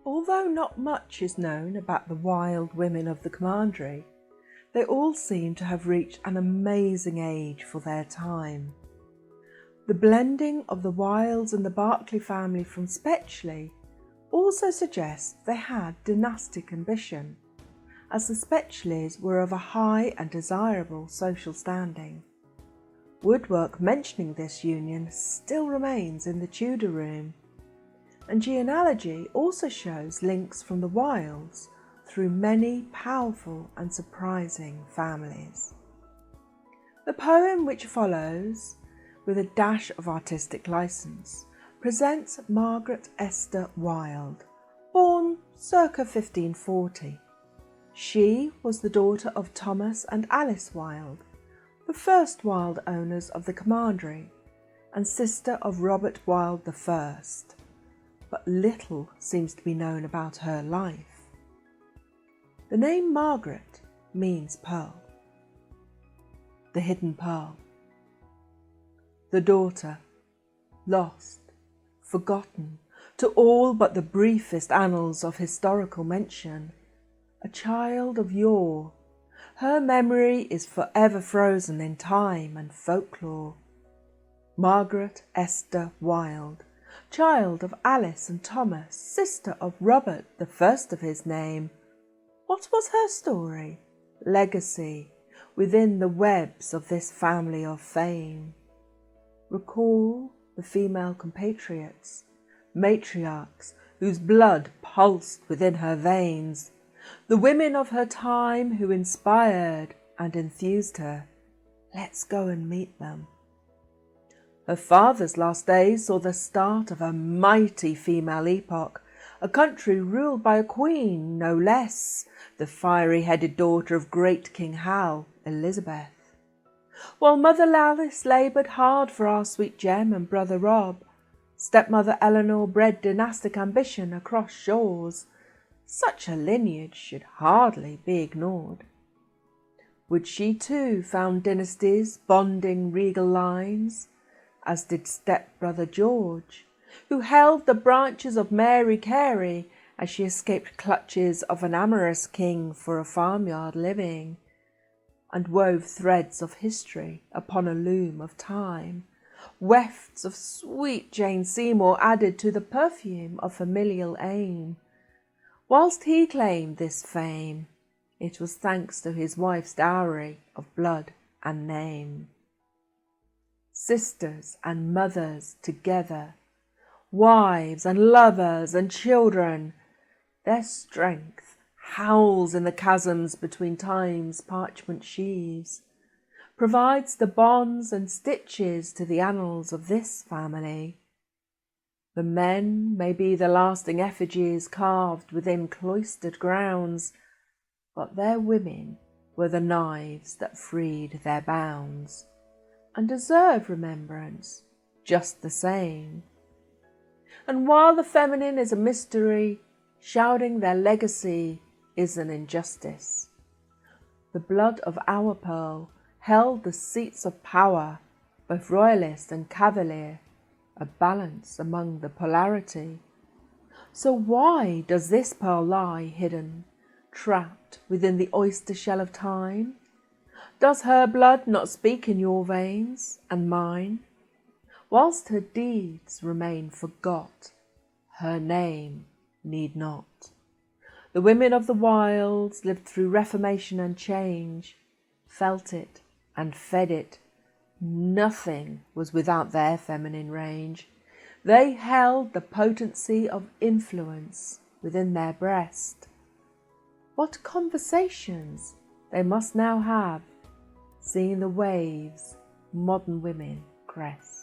Although not much is known about the Wyld women of the Commandery, they all seem to have reached an amazing age for their time. The blending of the Wylds and the Berkeley family from Spetchley also suggests they had dynastic ambition, as the Spetchleys were of a high and desirable social standing. Woodwork mentioning this union still remains in the Tudor room, and genealogy also shows links from the Wylds through many powerful and surprising families. The poem which follows, with a dash of artistic license, presents Margaret Esther Wyld, born circa 1540. She was the daughter of Thomas and Alice Wyld, the first Wyld owners of the Commandery, and sister of Robert Wyld I, but little seems to be known about her life. The name Margaret means pearl. The hidden pearl. The daughter, lost, forgotten to all but the briefest annals of historical mention, a child of yore. Her memory is forever frozen in time and folklore. Margaret Esther Wyld, child of Alice and Thomas, sister of Robert, the first of his name. What was her story, legacy, within the webs of this family of fame? Recall the female compatriots, matriarchs whose blood pulsed within her veins, the women of her time who inspired and enthused her. Let's go and meet them. Her father's last days saw the start of a mighty female epoch, a country ruled by a queen, no less, the fiery-headed daughter of great King Hal, Elizabeth. While Mother Alice laboured hard for our sweet Jem and brother Rob, stepmother Eleanor bred dynastic ambition across shores. Such a lineage should hardly be ignored. Would she too found dynasties bonding regal lines, as did step-brother George, who held the branches of Mary Carey as she escaped clutches of an amorous king for a farmyard living, and wove threads of history upon a loom of time, wefts of sweet Jane Seymour added to the perfume of familial aim. Whilst he claimed this fame, it was thanks to his wife's dowry of blood and name. Sisters and mothers together, wives and lovers and children, their strength howls in the chasms between time's parchment sheaves, provides the bonds and stitches to the annals of this family. The men may be the lasting effigies carved within cloistered grounds, but their women were the knives that freed their bounds, and deserve remembrance just the same. And while the feminine is a mystery, shouting their legacy is an injustice. The blood of our pearl held the seats of power, both royalist and cavalier, a balance among the polarity. So why does this pearl lie hidden, trapped within the oyster shell of time? Does her blood not speak in your veins and mine? Whilst her deeds remain forgot, her name need not. The women of the Wylds lived through reformation and change, felt it and fed it. Nothing was without their feminine range. They held the potency of influence within their breast. What conversations they must now have, seeing the waves modern women crest.